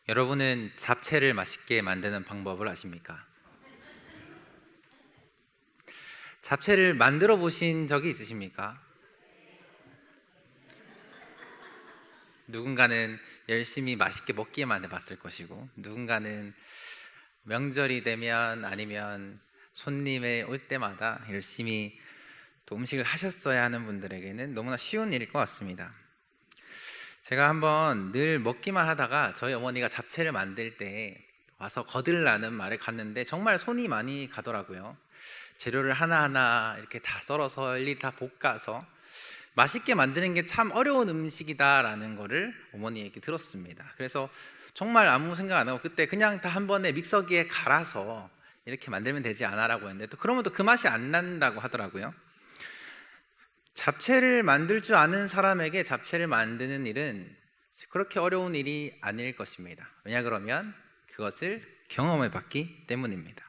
여러분은 잡채를 맛있게 만드는 방법을 아십니까? 잡채를 만들어 보신 적이 있으십니까? 누군가는 열심히 맛있게 먹기만 해봤을 것이고, 누군가는 명절이 되면 아니면 손님이 올 때마다 열심히 또 음식을 하셨어야 하는 분들에게는 너무나 쉬운 일일 것 같습니다. 제가 한번 늘 먹기만 하다가 저희 어머니가 잡채를 만들 때 와서 거들라는 말에 갔는데 정말 손이 많이 가더라고요. 재료를 하나하나 이렇게 다 썰어서 일일이 다 볶아서 맛있게 만드는 게 참 어려운 음식이다라는 거를 어머니에게 들었습니다. 그래서 정말 아무 생각 안 하고 그때 그냥 다 한 번에 믹서기에 갈아서 이렇게 만들면 되지 않아라고 했는데, 또 그러면 또 그 맛이 안 난다고 하더라고요. 잡채를 만들 줄 아는 사람에게 잡채를 만드는 일은 그렇게 어려운 일이 아닐 것입니다. 왜냐 그러면 그것을 경험해 봤기 때문입니다.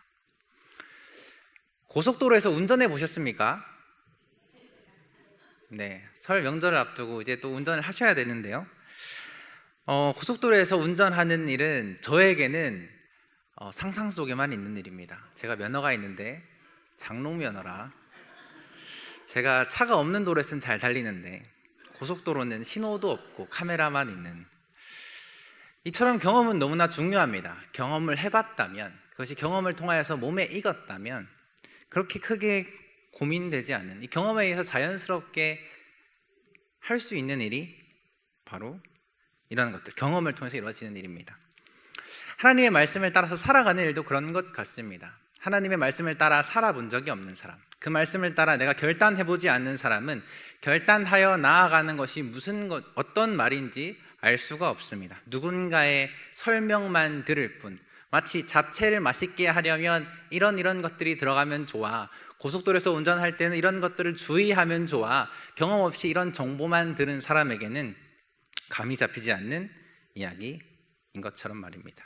고속도로에서 운전해 보셨습니까? 네, 설 명절을 앞두고 이제 또 운전을 하셔야 되는데요. 고속도로에서 운전하는 일은 저에게는 상상 속에만 있는 일입니다. 제가 면허가 있는데 장롱 면허라 제가 차가 없는 도로에서는 잘 달리는데 고속도로는 신호도 없고 카메라만 있는, 이처럼 경험은 너무나 중요합니다. 경험을 해봤다면, 그것이 경험을 통하여서 몸에 익었다면 그렇게 크게 고민되지 않는, 이 경험에 의해서 자연스럽게 할 수 있는 일이 바로 이런 것들, 경험을 통해서 이루어지는 일입니다. 하나님의 말씀을 따라서 살아가는 일도 그런 것 같습니다. 하나님의 말씀을 따라 살아본 적이 없는 사람, 그 말씀을 따라 내가 결단해보지 않는 사람은 결단하여 나아가는 것이 어떤 말인지 알 수가 없습니다. 누군가의 설명만 들을 뿐, 마치 잡채를 맛있게 하려면 이런 것들이 들어가면 좋아, 고속도로에서 운전할 때는 이런 것들을 주의하면 좋아, 경험 없이 이런 정보만 들은 사람에게는 감이 잡히지 않는 이야기인 것처럼 말입니다.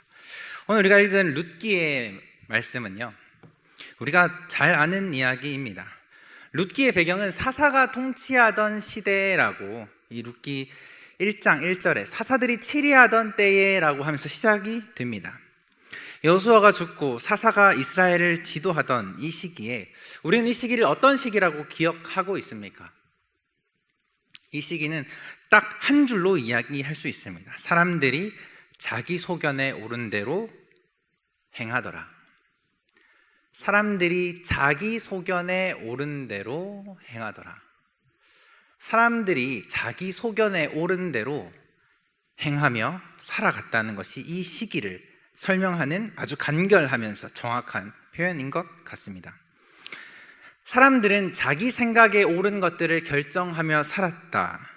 오늘 우리가 읽은 룻기의 말씀은요, 우리가 잘 아는 이야기입니다. 룻기의 배경은 사사가 통치하던 시대라고, 이 룻기 1장 1절에 사사들이 치리하던 때에라고 하면서 시작이 됩니다. 여호수아가 죽고 사사가 이스라엘을 지도하던 이 시기에 우리는 이 시기를 어떤 시기라고 기억하고 있습니까? 이 시기는 딱 한 줄로 이야기할 수 있습니다. 사람들이 자기 소견에 오른 대로 행하더라. 사람들이 자기 소견에 오른 대로 행하더라. 사람들이 자기 소견에 오른 대로 행하며 살아갔다는 것이 이 시기를 설명하는 아주 간결하면서 정확한 표현인 것 같습니다. 사람들은 자기 생각에 옳은 것들을 결정하며 살았다.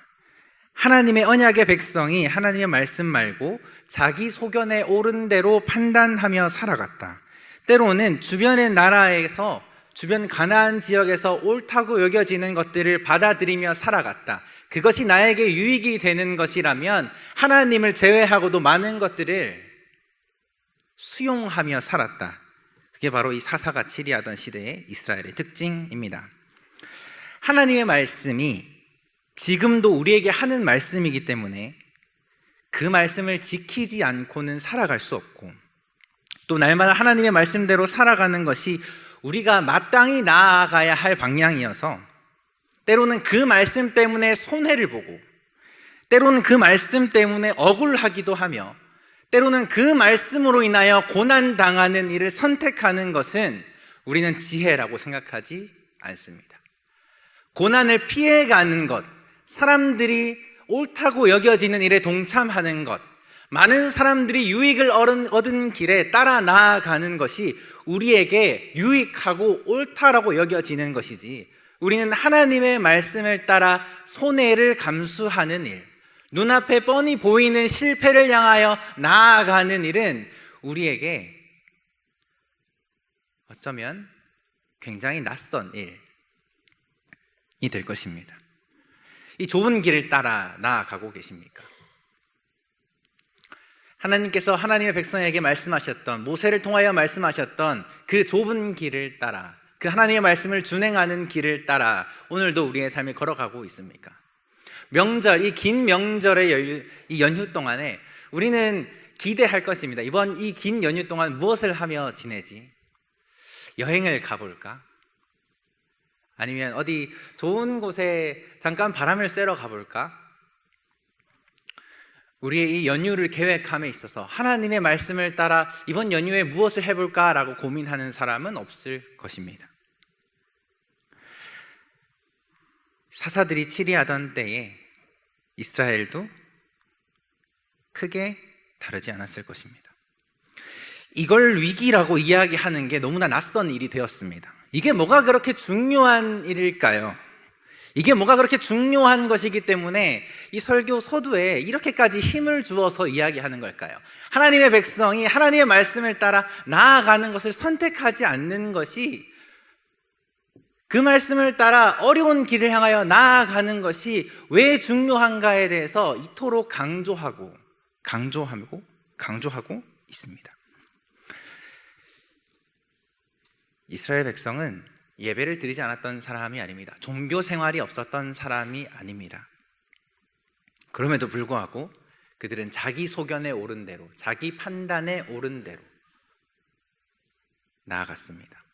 하나님의 언약의 백성이 하나님의 말씀 말고 자기 소견에 옳은 대로 판단하며 살아갔다. 때로는 주변의 나라에서, 주변 가나안 지역에서 옳다고 여겨지는 것들을 받아들이며 살아갔다. 그것이 나에게 유익이 되는 것이라면 하나님을 제외하고도 많은 것들을 수용하며 살았다. 그게 바로 이 사사가 치리하던 시대의 이스라엘의 특징입니다. 하나님의 말씀이 지금도 우리에게 하는 말씀이기 때문에 그 말씀을 지키지 않고는 살아갈 수 없고, 또 날마다 하나님의 말씀대로 살아가는 것이 우리가 마땅히 나아가야 할 방향이어서 때로는 그 말씀 때문에 손해를 보고, 때로는 그 말씀 때문에 억울하기도 하며, 때로는 그 말씀으로 인하여 고난당하는 일을 선택하는 것은 우리는 지혜라고 생각하지 않습니다. 고난을 피해가는 것, 사람들이 옳다고 여겨지는 일에 동참하는 것, 많은 사람들이 유익을 얻은 길에 따라 나아가는 것이 우리에게 유익하고 옳다라고 여겨지는 것이지, 우리는 하나님의 말씀을 따라 손해를 감수하는 일, 눈앞에 뻔히 보이는 실패를 향하여 나아가는 일은 우리에게 어쩌면 굉장히 낯선 일이 될 것입니다. 이 좁은 길을 따라 나아가고 계십니까? 하나님께서 하나님의 백성에게 말씀하셨던, 모세를 통하여 말씀하셨던 그 좁은 길을 따라, 그 하나님의 말씀을 준행하는 길을 따라 오늘도 우리의 삶을 걸어가고 있습니까? 명절, 이 긴 명절의 이 연휴 동안에 우리는 기대할 것입니다. 이번 이 긴 연휴 동안 무엇을 하며 지내지? 여행을 가볼까? 아니면 어디 좋은 곳에 잠깐 바람을 쐬러 가볼까? 우리의 이 연휴를 계획함에 있어서 하나님의 말씀을 따라 이번 연휴에 무엇을 해볼까라고 고민하는 사람은 없을 것입니다. 사사들이 치리하던 때에 이스라엘도 크게 다르지 않았을 것입니다. 이걸 위기라고 이야기하는 게 너무나 낯선 일이 되었습니다. 이게 뭐가 그렇게 중요한 일일까요? 이게 뭐가 그렇게 중요한 것이기 때문에 이 설교 서두에 이렇게까지 힘을 주어서 이야기하는 걸까요? 하나님의 백성이 하나님의 말씀을 따라 나아가는 것을 선택하지 않는 것이, 그 말씀을 따라 어려운 길을 향하여 나아가는 것이 왜 중요한가에 대해서 이토록 강조하고 있습니다. 이스라엘 백성은 예배를 드리지 않았던 사람이 아닙니다. 종교 생활이 없었던 사람이 아닙니다. 그럼에도 불구하고 그들은 자기 소견에 오른 대로, 자기 판단에 오른 대로 나아갔습니다.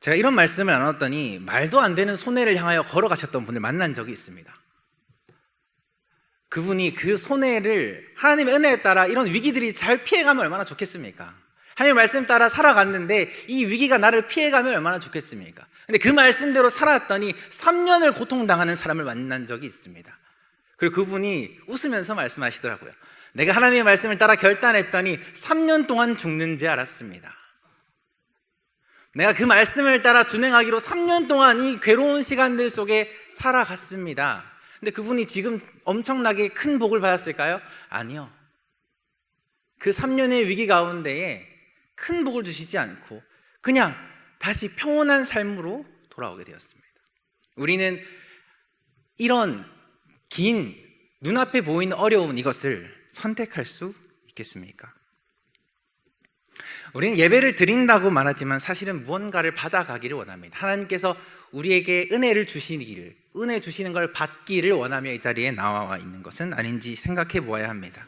제가 이런 말씀을 나눴더니 말도 안 되는 손해를 향하여 걸어가셨던 분을 만난 적이 있습니다. 그분이 그 손해를 하나님의 은혜에 따라 이런 위기들이 잘 피해가면 얼마나 좋겠습니까? 하나님의 말씀 따라 살아갔는데 이 위기가 나를 피해가면 얼마나 좋겠습니까? 근데 그 말씀대로 살았더니 3년을 고통당하는 사람을 만난 적이 있습니다. 그리고 그분이 웃으면서 말씀하시더라고요. 내가 하나님의 말씀을 따라 결단했더니 3년 동안 죽는지 알았습니다. 내가 그 말씀을 따라 준행하기로 3년 동안 이 괴로운 시간들 속에 살아갔습니다. 근데 그분이 지금 엄청나게 큰 복을 받았을까요? 아니요. 그 3년의 위기 가운데에 큰 복을 주시지 않고 그냥 다시 평온한 삶으로 돌아오게 되었습니다. 우리는 이런 긴 눈앞에 보이는 어려운 이것을 선택할 수 있겠습니까? 우리는 예배를 드린다고 말하지만 사실은 무언가를 받아가기를 원합니다. 하나님께서 우리에게 은혜를 주시기를, 은혜 주시는 걸 받기를 원하며 이 자리에 나와 있는 것은 아닌지 생각해 보아야 합니다.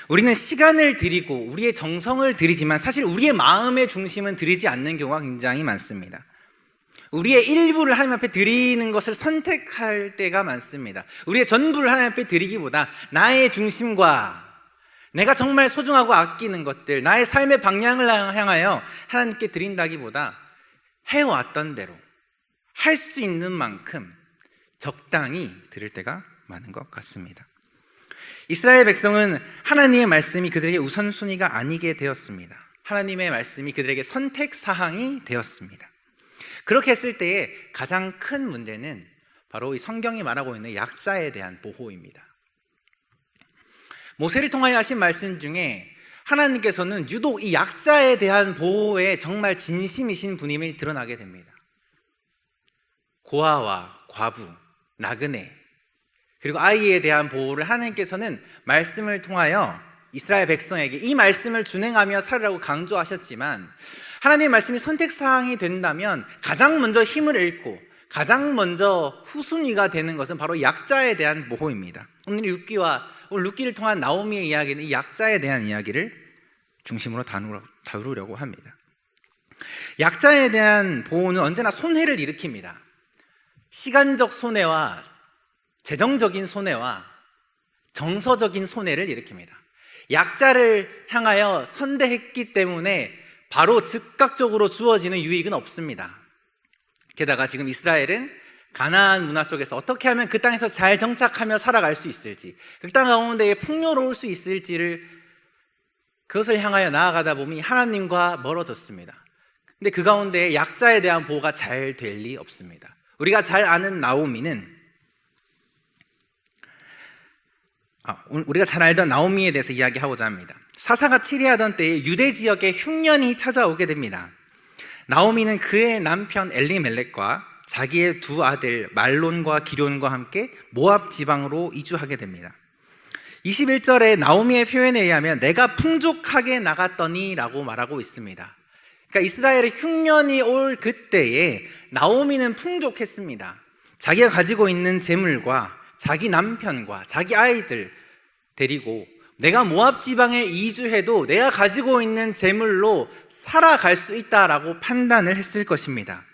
우리는 시간을 드리고 우리의 정성을 드리지만 사실 우리의 마음의 중심은 드리지 않는 경우가 굉장히 많습니다. 우리의 일부를 하나님 앞에 드리는 것을 선택할 때가 많습니다. 우리의 전부를 하나님 앞에 드리기보다 나의 중심과 내가 정말 소중하고 아끼는 것들, 나의 삶의 방향을 향하여 하나님께 드린다기보다 해왔던 대로 할 수 있는 만큼 적당히 드릴 때가 많은 것 같습니다. 이스라엘 백성은 하나님의 말씀이 그들에게 우선순위가 아니게 되었습니다. 하나님의 말씀이 그들에게 선택사항이 되었습니다. 그렇게 했을 때에 가장 큰 문제는 바로 이 성경이 말하고 있는 약자에 대한 보호입니다. 모세를 통하여 하신 말씀 중에 하나님께서는 유독 이 약자에 대한 보호에 정말 진심이신 분임이 드러나게 됩니다. 고아와 과부, 나그네, 그리고 아이에 대한 보호를 하나님께서는 말씀을 통하여 이스라엘 백성에게 이 말씀을 준행하며 살으라고 강조하셨지만, 하나님의 말씀이 선택사항이 된다면 가장 먼저 힘을 잃고 가장 먼저 후순위가 되는 것은 바로 약자에 대한 보호입니다. 오늘 룻기를 통한 나오미의 이야기는 이 약자에 대한 이야기를 중심으로 다루려고 합니다. 약자에 대한 보호는 언제나 손해를 일으킵니다. 시간적 손해와 재정적인 손해와 정서적인 손해를 일으킵니다. 약자를 향하여 선대했기 때문에 바로 즉각적으로 주어지는 유익은 없습니다. 게다가 지금 이스라엘은 가나안 문화 속에서 어떻게 하면 그 땅에서 잘 정착하며 살아갈 수 있을지, 그 땅 가운데에 풍요로울 수 있을지를, 그것을 향하여 나아가다 보니 하나님과 멀어졌습니다. 근데 그 가운데 약자에 대한 보호가 잘 될 리 없습니다. 우리가 잘 아는 나오미는 우리가 잘 알던 나오미에 대해서 이야기하고자 합니다. 사사가 치리하던 때에 유대 지역에 흉년이 찾아오게 됩니다. 나오미는 그의 남편 엘리멜렉과 자기의 두 아들 말론과 기럨과 함께 모압 지방으로 이주하게 됩니다. 21절에 나오미의 표현에 의하면 내가 풍족하게 나갔더니 라고 말하고 있습니다. 그러니까 이스라엘의 흉년이 올 그때에 나오미는 풍족했습니다. 자기가 가지고 있는 재물과 자기 남편과 자기 아이들 데리고 내가 모압 지방에 이주해도 내가 가지고 있는 재물로 살아갈 수 있다라고 판단을 했을 것입니다.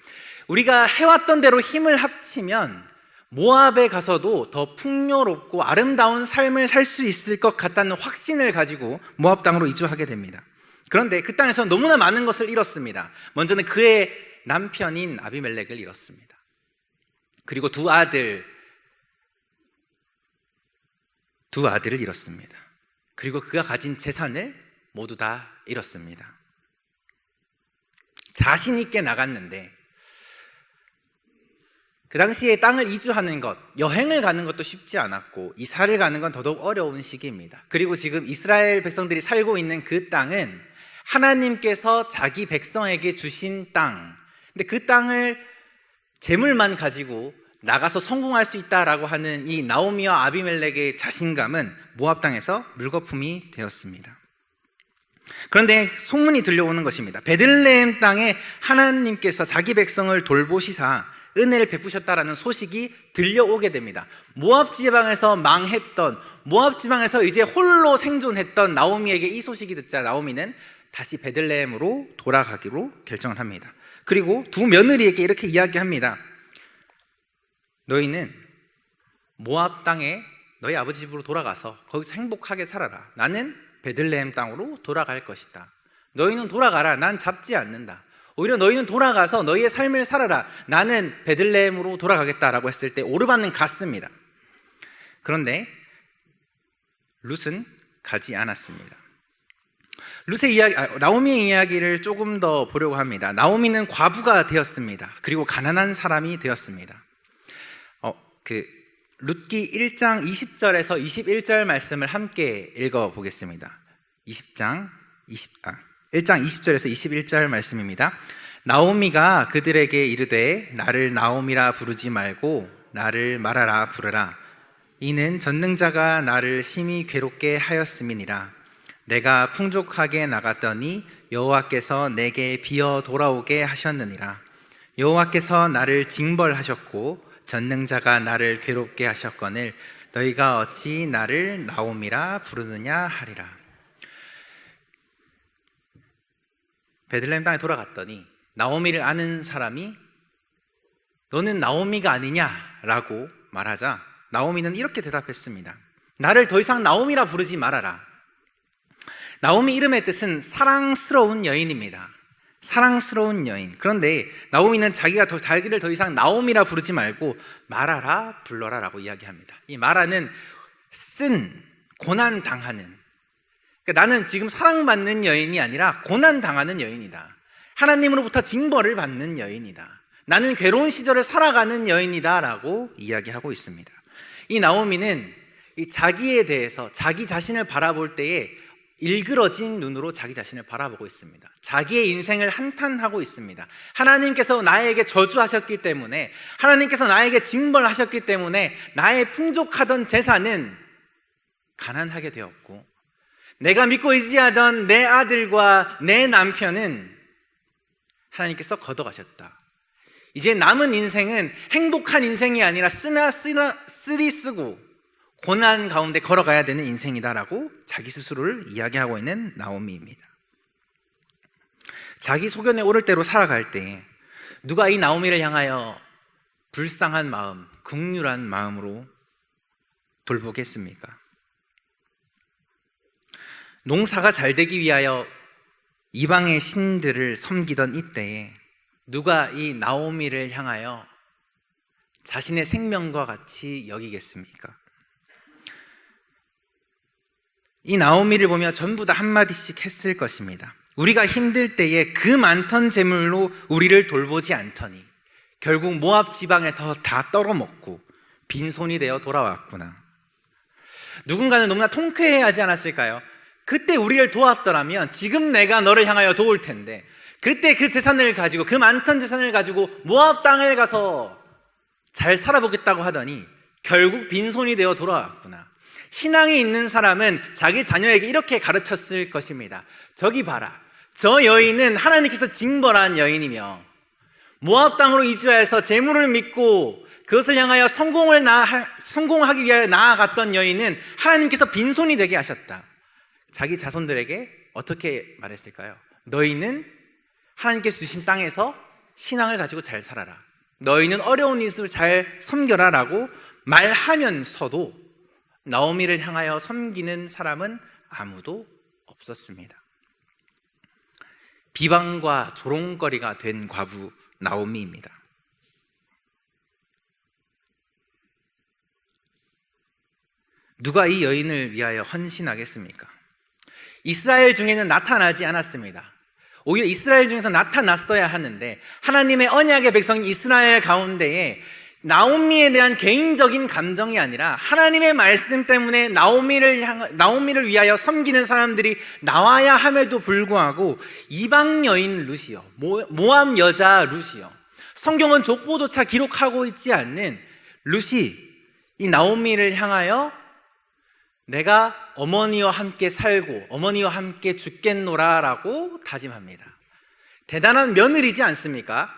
우리가 해왔던 대로 힘을 합치면 모압에 가서도 더 풍요롭고 아름다운 삶을 살 수 있을 것 같다는 확신을 가지고 모압 땅으로 이주하게 됩니다. 그런데 그 땅에서 너무나 많은 것을 잃었습니다. 먼저는 그의 남편인 아비멜렉을 잃었습니다. 그리고 두 아들을 잃었습니다. 그리고 그가 가진 재산을 모두 다 잃었습니다. 자신 있게 나갔는데 그 당시에 땅을 이주하는 것, 여행을 가는 것도 쉽지 않았고 이사를 가는 건 더더욱 어려운 시기입니다. 그리고 지금 이스라엘 백성들이 살고 있는 그 땅은 하나님께서 자기 백성에게 주신 땅, 근데 그 땅을 재물만 가지고 나가서 성공할 수 있다라고 하는 이 나오미와 아비멜렉의 자신감은 모압 땅에서 물거품이 되었습니다. 그런데 소문이 들려오는 것입니다. 베들레헴 땅에 하나님께서 자기 백성을 돌보시사 은혜를 베푸셨다라는 소식이 들려오게 됩니다. 모압 지방에서 망했던, 모압 지방에서 이제 홀로 생존했던 나오미에게 이 소식이 듣자 나오미는 다시 베들레헴으로 돌아가기로 결정을 합니다. 그리고 두 며느리에게 이렇게 이야기합니다. 너희는 모압 땅에 너희 아버지 집으로 돌아가서 거기서 행복하게 살아라. 나는 베들레헴 땅으로 돌아갈 것이다. 너희는 돌아가라. 난 잡지 않는다. 오히려 너희는 돌아가서 너희의 삶을 살아라. 나는 베들레헴으로 돌아가겠다라고 했을 때 오르반은 갔습니다. 그런데 룻은 가지 않았습니다. 나오미의 이야기를 조금 더 보려고 합니다. 나오미는 과부가 되었습니다. 그리고 가난한 사람이 되었습니다. 룻기 1장 20절에서 21절 말씀을 함께 읽어보겠습니다. 1장 20절에서 21절 말씀입니다. 나오미가 그들에게 이르되 나를 나오미라 부르지 말고 나를 마라라 부르라. 이는 전능자가 나를 심히 괴롭게 하였음이니라. 내가 풍족하게 나갔더니 여호와께서 내게 비어 돌아오게 하셨느니라. 여호와께서 나를 징벌하셨고 전능자가 나를 괴롭게 하셨거늘 너희가 어찌 나를 나오미라 부르느냐 하리라. 베들레헴 땅에 돌아갔더니 나오미를 아는 사람이 너는 나오미가 아니냐라고 말하자 나오미는 이렇게 대답했습니다. 나를 더 이상 나오미라 부르지 말아라. 나오미 이름의 뜻은 사랑스러운 여인입니다. 사랑스러운 여인. 그런데 나오미는 자기를 더 이상 나오미라 부르지 말고 마라라 불러라라고 이야기합니다. 이 마라는 고난당하는, 그러니까 나는 지금 사랑받는 여인이 아니라 고난당하는 여인이다. 하나님으로부터 징벌을 받는 여인이다. 나는 괴로운 시절을 살아가는 여인이다 라고 이야기하고 있습니다. 이 나오미는 자기에 대해서 자기 자신을 바라볼 때에 일그러진 눈으로 자기 자신을 바라보고 있습니다. 자기의 인생을 한탄하고 있습니다. 하나님께서 나에게 저주하셨기 때문에, 하나님께서 나에게 징벌하셨기 때문에 나의 풍족하던 재산은 가난하게 되었고, 내가 믿고 의지하던 내 아들과 내 남편은 하나님께서 걷어가셨다. 이제 남은 인생은 행복한 인생이 아니라 쓰디 쓰고 고난 가운데 걸어가야 되는 인생이다라고 자기 스스로를 이야기하고 있는 나오미입니다. 자기 소견에 오를 대로 살아갈 때 누가 이 나오미를 향하여 불쌍한 마음, 긍휼한 마음으로 돌보겠습니까? 농사가 잘 되기 위하여 이방의 신들을 섬기던 이때에 누가 이 나오미를 향하여 자신의 생명과 같이 여기겠습니까? 이 나오미를 보며 전부 다 한마디씩 했을 것입니다. 우리가 힘들 때에 그 많던 재물로 우리를 돌보지 않더니 결국 모압 지방에서 다 떨어먹고 빈손이 되어 돌아왔구나. 누군가는 너무나 통쾌해하지 않았을까요? 그때 우리를 도왔더라면 지금 내가 너를 향하여 도울 텐데, 그때 그 재산을 가지고, 그 많던 재산을 가지고 모압 땅을 가서 잘 살아보겠다고 하더니 결국 빈손이 되어 돌아왔구나. 신앙이 있는 사람은 자기 자녀에게 이렇게 가르쳤을 것입니다. 저기 봐라, 저 여인은 하나님께서 징벌한 여인이며 모압 땅으로 이주해서 재물을 믿고 그것을 향하여 성공하기 위하여 나아갔던 여인은 하나님께서 빈손이 되게 하셨다. 자기 자손들에게 어떻게 말했을까요? 너희는 하나님께서 주신 땅에서 신앙을 가지고 잘 살아라. 너희는 어려운 이웃을 잘 섬겨라 라고 말하면서도 나오미를 향하여 섬기는 사람은 아무도 없었습니다. 비방과 조롱거리가 된 과부 나오미입니다. 누가 이 여인을 위하여 헌신하겠습니까? 이스라엘 중에는 나타나지 않았습니다. 오히려 이스라엘 중에서 나타났어야 하는데 하나님의 언약의 백성 이스라엘 가운데에 나오미에 대한 개인적인 감정이 아니라 하나님의 말씀 때문에 나오미를 위하여 섬기는 사람들이 나와야 함에도 불구하고 이방 여인 룻이요, 모압 여자 룻이요, 성경은 족보조차 기록하고 있지 않는 룻이 이 나오미를 향하여 내가 어머니와 함께 살고 어머니와 함께 죽겠노라 라고 다짐합니다. 대단한 며느리지 않습니까?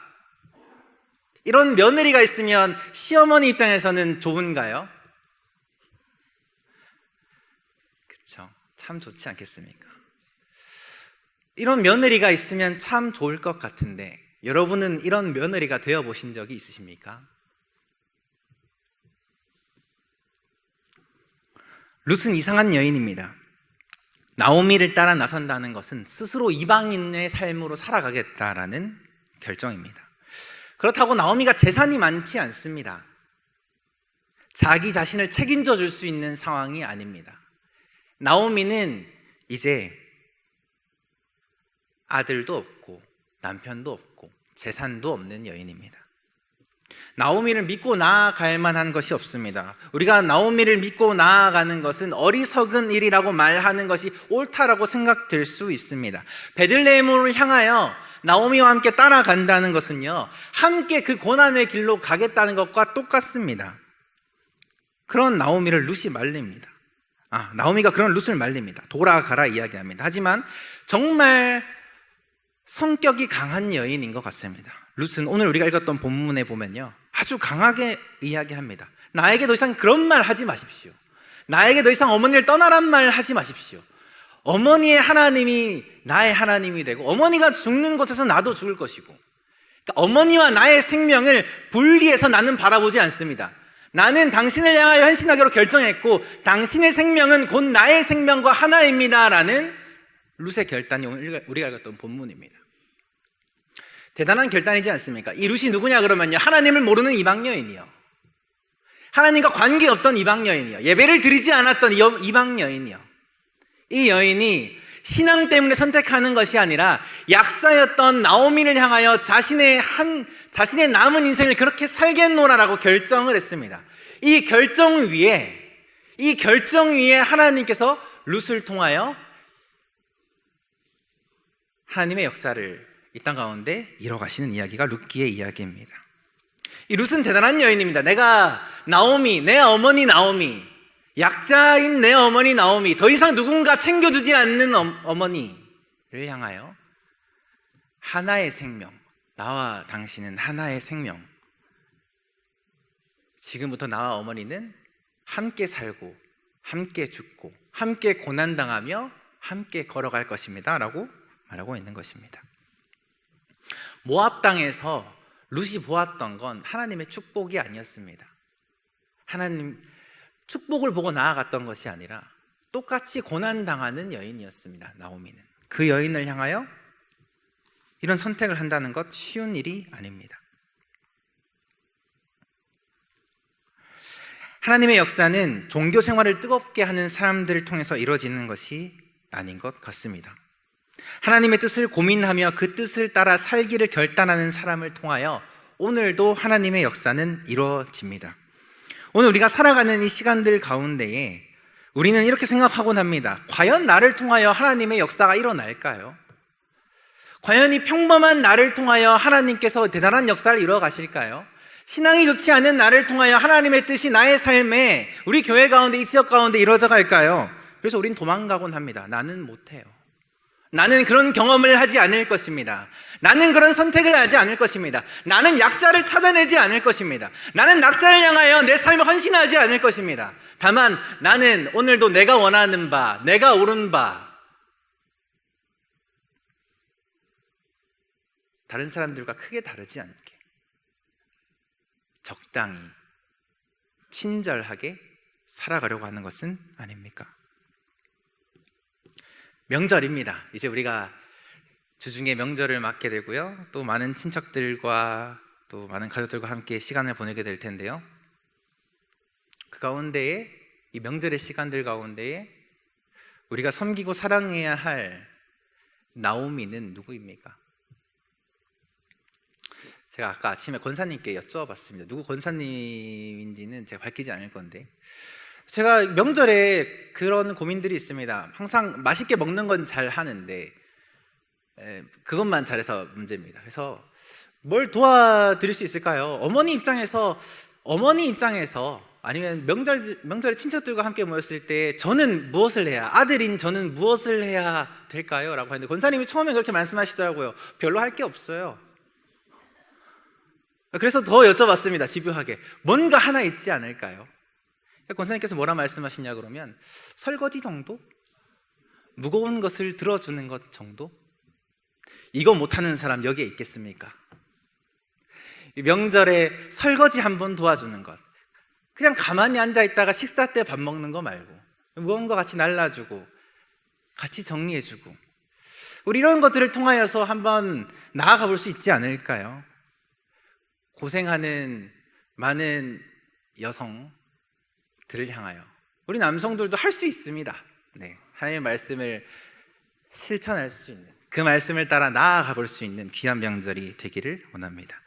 이런 며느리가 있으면 시어머니 입장에서는 좋은가요? 그쵸? 참 좋지 않겠습니까? 이런 며느리가 있으면 참 좋을 것 같은데 여러분은 이런 며느리가 되어보신 적이 있으십니까? 룻은 이상한 여인입니다. 나오미를 따라 나선다는 것은 스스로 이방인의 삶으로 살아가겠다라는 결정입니다. 그렇다고 나오미가 재산이 많지 않습니다. 자기 자신을 책임져 줄 수 있는 상황이 아닙니다. 나오미는 이제 아들도 없고 남편도 없고 재산도 없는 여인입니다. 나오미를 믿고 나아갈 만한 것이 없습니다. 우리가 나오미를 믿고 나아가는 것은 어리석은 일이라고 말하는 것이 옳다라고 생각될 수 있습니다. 베들레헴을 향하여 나오미와 함께 따라간다는 것은요, 함께 그 고난의 길로 가겠다는 것과 똑같습니다. 그런 나오미를 룻이 말립니다. 나오미가 그런 룻을 말립니다. 돌아가라 이야기합니다. 하지만 정말 성격이 강한 여인인 것 같습니다. 룻은 오늘 우리가 읽었던 본문에 보면요, 아주 강하게 이야기합니다. 나에게 더 이상 그런 말 하지 마십시오. 나에게 더 이상 어머니를 떠나란 말 하지 마십시오. 어머니의 하나님이 나의 하나님이 되고 어머니가 죽는 곳에서 나도 죽을 것이고, 그러니까 어머니와 나의 생명을 분리해서 나는 바라보지 않습니다. 나는 당신을 향하여 헌신하기로 결정했고 당신의 생명은 곧 나의 생명과 하나입니다 라는 룻의 결단이 오늘 우리가 읽었던 본문입니다. 대단한 결단이지 않습니까? 이 룻이 누구냐 그러면요, 하나님을 모르는 이방 여인이요, 하나님과 관계없던 이방 여인이요, 예배를 드리지 않았던 이방 여인이요, 이 여인이 신앙 때문에 선택하는 것이 아니라 약자였던 나오미를 향하여 자신의 남은 인생을 그렇게 살겠노라라고 결정을 했습니다. 이 결정 위에 하나님께서 룻을 통하여 하나님의 역사를 이 땅 가운데 이뤄가시는 이야기가 룻기의 이야기입니다. 이 룻은 대단한 여인입니다. 내 어머니 나오미, 약자인 내 어머니 나오미, 더 이상 누군가 챙겨주지 않는 어머니를 향하여 하나의 생명, 나와 당신은 하나의 생명, 지금부터 나와 어머니는 함께 살고 함께 죽고 함께 고난당하며 함께 걸어갈 것입니다 라고 말하고 있는 것입니다. 모압 땅에서 룻이 보았던 건 하나님의 축복이 아니었습니다. 하나님 축복을 보고 나아갔던 것이 아니라 똑같이 고난당하는 여인이었습니다. 나오미는 그 여인을 향하여 이런 선택을 한다는 것 쉬운 일이 아닙니다. 하나님의 역사는 종교 생활을 뜨겁게 하는 사람들을 통해서 이루어지는 것이 아닌 것 같습니다. 하나님의 뜻을 고민하며 그 뜻을 따라 살기를 결단하는 사람을 통하여 오늘도 하나님의 역사는 이루어집니다. 오늘 우리가 살아가는 이 시간들 가운데에 우리는 이렇게 생각하곤 합니다. 과연 나를 통하여 하나님의 역사가 일어날까요? 과연 이 평범한 나를 통하여 하나님께서 대단한 역사를 이루어 가실까요? 신앙이 좋지 않은 나를 통하여 하나님의 뜻이 나의 삶에, 우리 교회 가운데, 이 지역 가운데 이루어져 갈까요? 그래서 우린 도망가곤 합니다. 나는 못해요. 나는 그런 경험을 하지 않을 것입니다. 나는 그런 선택을 하지 않을 것입니다. 나는 약자를 찾아내지 않을 것입니다. 나는 낙자를 향하여 내 삶을 헌신하지 않을 것입니다. 다만 나는 오늘도 내가 원하는 바, 내가 옳은 바, 다른 사람들과 크게 다르지 않게 적당히 친절하게 살아가려고 하는 것은 아닙니까? 명절입니다. 이제 우리가 주중에 명절을 맞게 되고요, 또 많은 친척들과 또 많은 가족들과 함께 시간을 보내게 될 텐데요, 그 가운데에, 이 명절의 시간들 가운데에 우리가 섬기고 사랑해야 할 나오미는 누구입니까? 제가 아까 아침에 권사님께 여쭤봤습니다. 누구 권사님인지는 제가 밝히지 않을 건데, 제가 명절에 그런 고민들이 있습니다. 항상 맛있게 먹는 건 잘 하는데 그것만 잘해서 문제입니다. 그래서 뭘 도와드릴 수 있을까요? 어머니 입장에서 아니면 명절에 친척들과 함께 모였을 때 저는 무엇을 해야, 아들인 저는 무엇을 해야 될까요? 라고 했는데 권사님이 처음에 그렇게 말씀하시더라고요. 별로 할 게 없어요. 그래서 더 여쭤봤습니다. 집요하게. 뭔가 하나 있지 않을까요? 권사님께서 뭐라 말씀하시냐 그러면, 설거지 정도? 무거운 것을 들어주는 것 정도? 이거 못하는 사람 여기에 있겠습니까? 명절에 설거지 한번 도와주는 것, 그냥 가만히 앉아있다가 식사 때 밥 먹는 거 말고 무거운 거 같이 날라주고 같이 정리해주고, 우리 이런 것들을 통하여서 한번 나아가 볼 수 있지 않을까요? 고생하는 많은 여성들을 향하여 우리 남성들도 할 수 있습니다. 네, 하나님의 말씀을 실천할 수 있는, 그 말씀을 따라 나아가 볼 수 있는 귀한 명절이 되기를 원합니다.